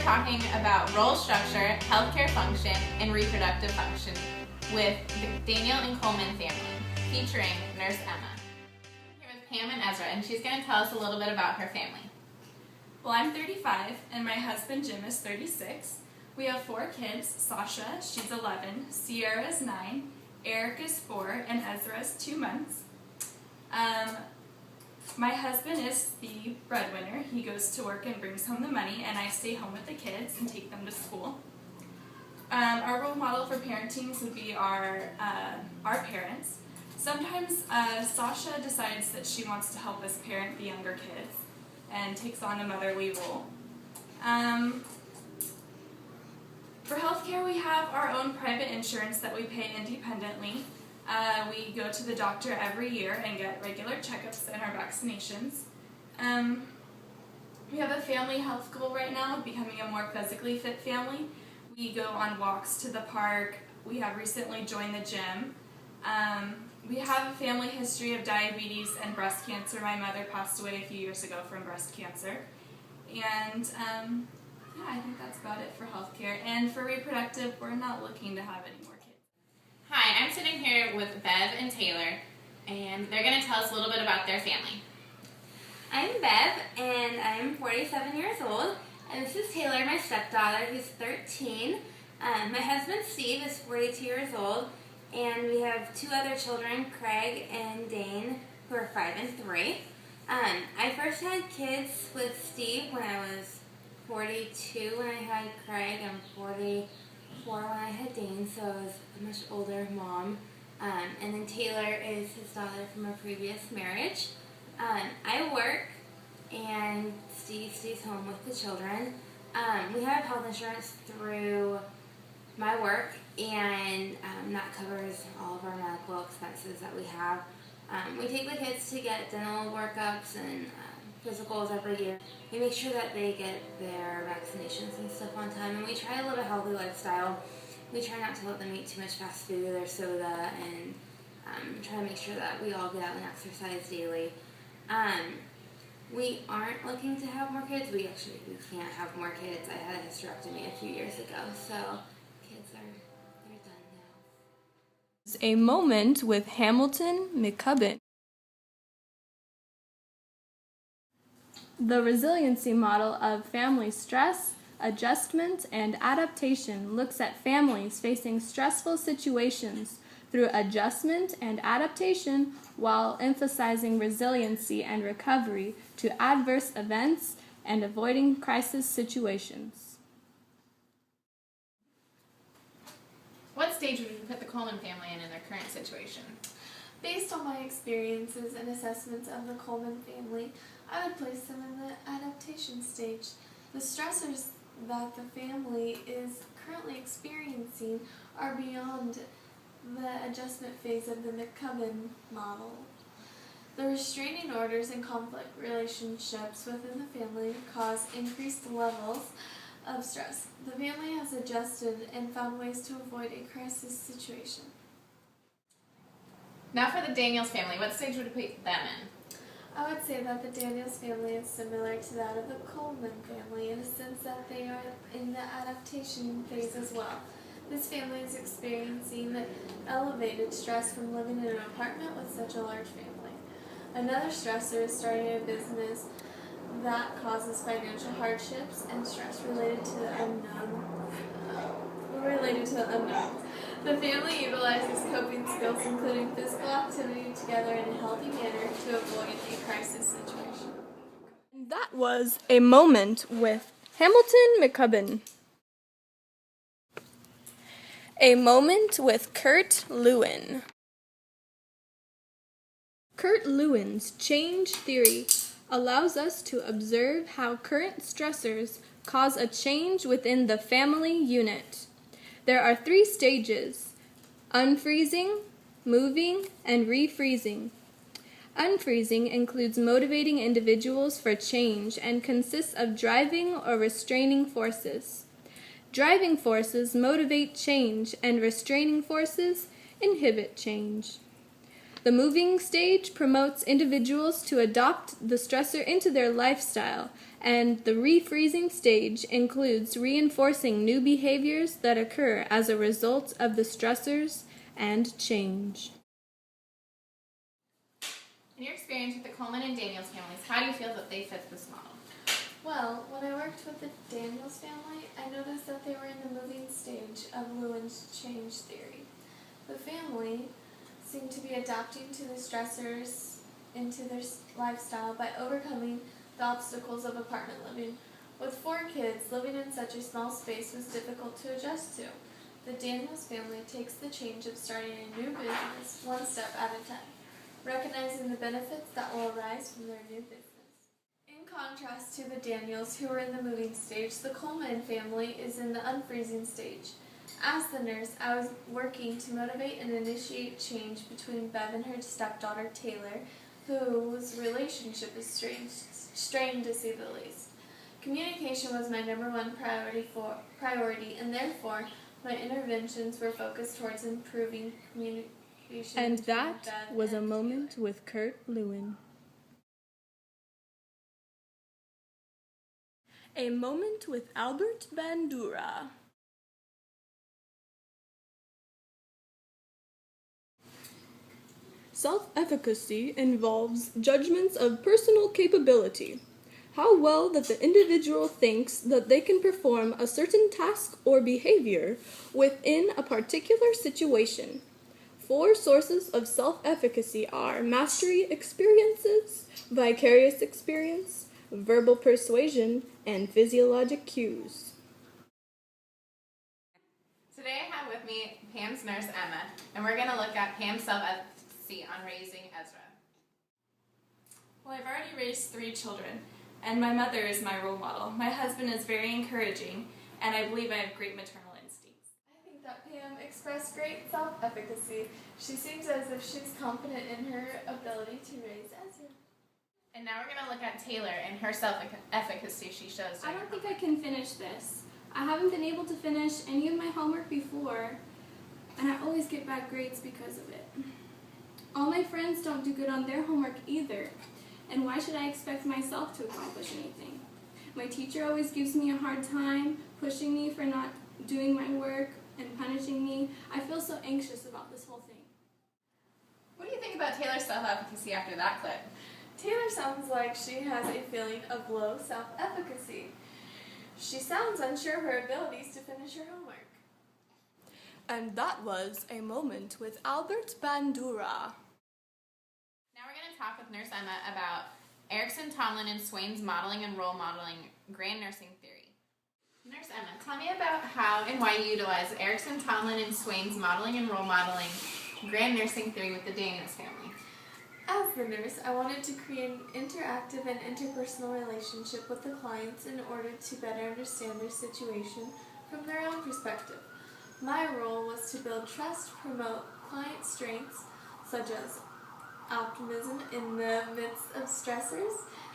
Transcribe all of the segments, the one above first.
talking about role structure, healthcare function, and reproductive function with the Daniel and Coleman family, featuring Nurse Emma. I'm here with Pam and Ezra, and she's going to tell us a little bit about her family. Well, I'm 35, and my husband Jim is 36. We have 4 kids: Sasha, she's 11, Sierra is 9, Eric is 4, and Ezra is 2 months. My husband is the breadwinner. He goes to work and brings home the money, and I stay home with the kids and take them to school. Our role model for parenting would be our parents. Sometimes Sasha decides that she wants to help us parent the younger kids and takes on a motherly role. For healthcare, we have our own private insurance that we pay independently. We go to the doctor every year and get regular checkups and our vaccinations. We have a family health goal right now, becoming a more physically fit family. We go on walks to the park. We have recently joined the gym. We have a family history of diabetes and breast cancer. My mother passed away a few years ago from breast cancer. And yeah, I think that's about it for healthcare. And for reproductive, we're not looking to have any more kids. Hi, I'm sitting here with Bev and Taylor, and they're going to tell us a little bit about their family. I'm Bev, and I'm 47 years old, and this is Taylor, my stepdaughter, who's 13. My husband, Steve, is 42 years old, and we have 2 other children, Craig and Dane, who are 5 and 3. I first had kids with Steve when I was 42 when I had Craig, and 44 when I had Dane, so I was a much older mom. And then Taylor is his daughter from a previous marriage. I work, and Steve stays home with the children. We have health insurance through my work, and that covers all of our medical expenses that we have. We take the kids to get dental workups and physicals every year. We make sure that they get their vaccinations and stuff on time, and we try to live a healthy lifestyle. We try not to let them eat too much fast food or soda, and try to make sure that we all get out and exercise daily. We aren't looking to have more kids. We can't have more kids. I had a hysterectomy a few years ago, so kids they're done now. A moment with Hamilton McCubbin. The resiliency model of family stress, adjustment, and adaptation looks at families facing stressful situations through adjustment and adaptation while emphasizing resiliency and recovery to adverse events and avoiding crisis situations. What stage would you put the Coleman family in their current situation? Based on my experiences and assessments of the Coleman family, I would place them in the adaptation stage. The stressors that the family is currently experiencing are beyond the adjustment phase of the McCubbin model. The restraining orders and conflict relationships within the family cause increased levels of stress. The family has adjusted and found ways to avoid a crisis situation. Now for the Daniels family, what stage would you put them in? I would say that the Daniels family is similar to that of the Coleman family in the sense that they are in the adaptation phase as well. This family is experiencing elevated stress from living in an apartment with such a large family. Another stressor is starting a business that causes financial hardships and stress related to the unknown. The family utilizes coping skills including physical activity together in a healthy manner to avoid a crisis situation. That was A Moment with Hamilton McCubbin. A Moment with Kurt Lewin. Kurt Lewin's change theory allows us to observe how current stressors cause a change within the family unit. There are 3 stages: unfreezing, moving, and refreezing. Unfreezing includes motivating individuals for change and consists of driving or restraining forces. Driving forces motivate change, and restraining forces inhibit change. The moving stage promotes individuals to adopt the stressor into their lifestyle, and the refreezing stage includes reinforcing new behaviors that occur as a result of the stressors and change. In your experience with the Coleman and Daniels families, how do you feel that they fit this model? Well, when I worked with the Daniels family, I noticed that they were in the moving stage of Lewin's change theory. The family seemed to be adapting to the stressors into their lifestyle by overcoming the obstacles of apartment living. With 4 kids, living in such a small space was difficult to adjust to. The Daniels family takes the change of starting a new business one step at a time, recognizing the benefits that will arise from their new business. In contrast to the Daniels, who are in the moving stage, the Coleman family is in the unfreezing stage. As the nurse, I was working to motivate and initiate change between Bev and her stepdaughter Taylor, whose relationship is strained to say the least. Communication was my number one priority, and therefore my interventions were focused towards improving communication. And between that Bev was a and moment Taylor. with Kurt Lewin. A moment with Albert Bandura. Self-efficacy involves judgments of personal capability, how well that the individual thinks that they can perform a certain task or behavior within a particular situation. 4 sources of self-efficacy are mastery experiences, vicarious experience, verbal persuasion, and physiologic cues. Today I have with me Pam's nurse, Emma, and we're going to look at Pam's self-efficacy on raising Ezra. Well, I've already raised 3 children, and my mother is my role model. My husband is very encouraging, and I believe I have great maternal instincts. I think that Pam expressed great self-efficacy. She seems as if she's confident in her ability to raise Ezra. And now we're going to look at Taylor and her self-efficacy she shows. I don't think I can finish this. I haven't been able to finish any of my homework before, and I always get bad grades because of it. All my friends don't do good on their homework either, and why should I expect myself to accomplish anything? My teacher always gives me a hard time, pushing me for not doing my work and punishing me. I feel so anxious about this whole thing. What do you think about Taylor's self-efficacy after that clip? Taylor sounds like she has a feeling of low self-efficacy. She sounds unsure of her abilities to finish her homework. And that was a moment with Albert Bandura. Now we're going to talk with Nurse Emma about Erickson, Tomlin, and Swain's modeling and role modeling grand nursing theory. Nurse Emma, tell me about how and why you utilize Erickson, Tomlin, and Swain's modeling and role modeling grand nursing theory with the Daniels family. As the nurse, I wanted to create an interactive and interpersonal relationship with the clients in order to better understand their situation from their own perspective. My role was to build trust, promote client strengths, such as optimism in the midst of stressors,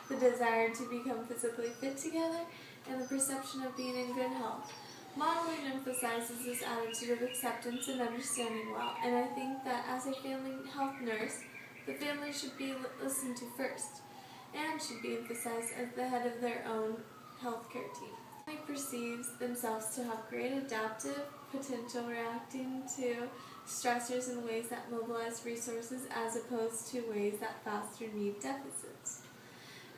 the desire to become physically fit together, and the perception of being in good health. Modeling emphasizes this attitude of acceptance and understanding well, and I think that as a family health nurse, the family should be listened to first, and should be emphasized as the head of their own healthcare team. The family perceives themselves to have great adaptive potential, reacting to stressors in ways that mobilize resources as opposed to ways that foster need deficits.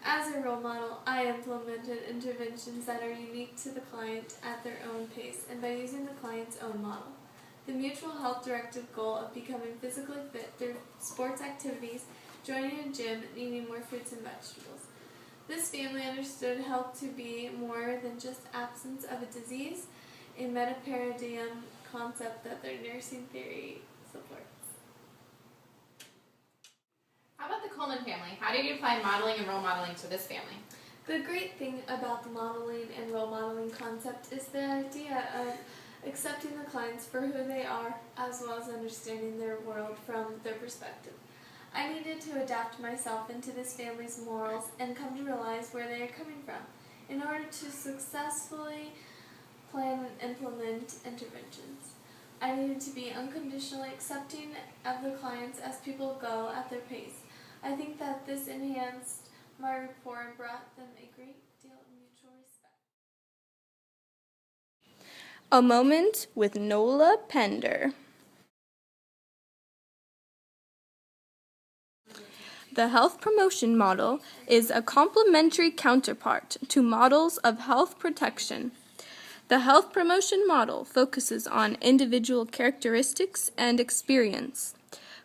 As a role model, I implemented interventions that are unique to the client at their own pace and by using the client's own model. The mutual health directive goal of becoming physically fit through sports activities, joining a gym, and eating more fruits and vegetables. This family understood health to be more than just absence of a disease, a metaparadigm concept that their nursing theory supports. How about the Coleman family? How did you apply modeling and role modeling to this family? The great thing about the modeling and role modeling concept is the idea of accepting the clients for who they are, as well as understanding their world from their perspective. I needed to adapt myself into this family's morals and come to realize where they are coming from in order to successfully plan and implement interventions. I needed to be unconditionally accepting of the clients as people go at their pace. I think that this enhanced my rapport and brought them a great deal of mutual respect. A moment with Nola Pender. The health promotion model is a complementary counterpart to models of health protection. The health promotion model focuses on individual characteristics and experience,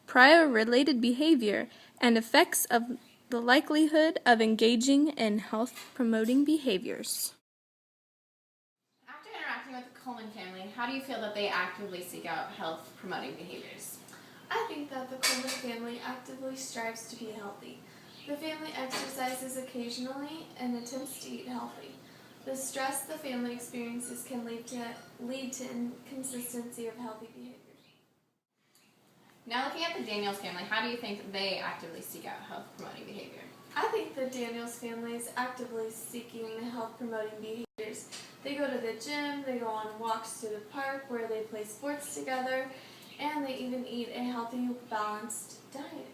prior related behavior, and effects of the likelihood of engaging in health-promoting behaviors. After interacting with the Coleman family, how do you feel that they actively seek out health-promoting behaviors? I think that the Coleman family actively strives to be healthy. The family exercises occasionally and attempts to eat healthy. The stress the family experiences can lead to inconsistency of healthy behaviors. Now looking at the Daniels family, how do you think they actively seek out health-promoting behavior? I think the Daniels family is actively seeking health-promoting behaviors. They go to the gym, they go on walks to the park where they play sports together, and they even eat a healthy, balanced diet.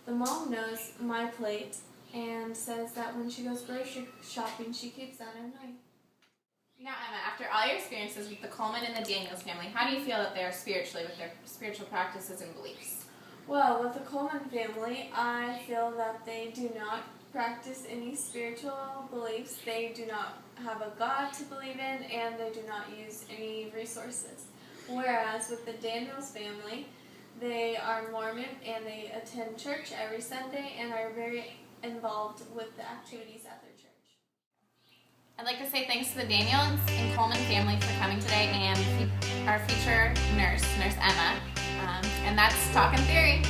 The mom knows my plate and says that when she goes grocery shopping, she keeps that in mind. Now, Emma, after all your experiences with the Coleman and the Daniels family, how do you feel that they are spiritually with their spiritual practices and beliefs? Well, with the Coleman family, I feel that they do not practice any spiritual beliefs. They do not have a God to believe in, and they do not use any resources. Whereas with the Daniels family, they are Mormon and they attend church every Sunday and are very involved with the activities at their church. I'd like to say thanks to the Daniels and Coleman family for coming today and our feature nurse, Nurse Emma. And that's Talkin' Theory.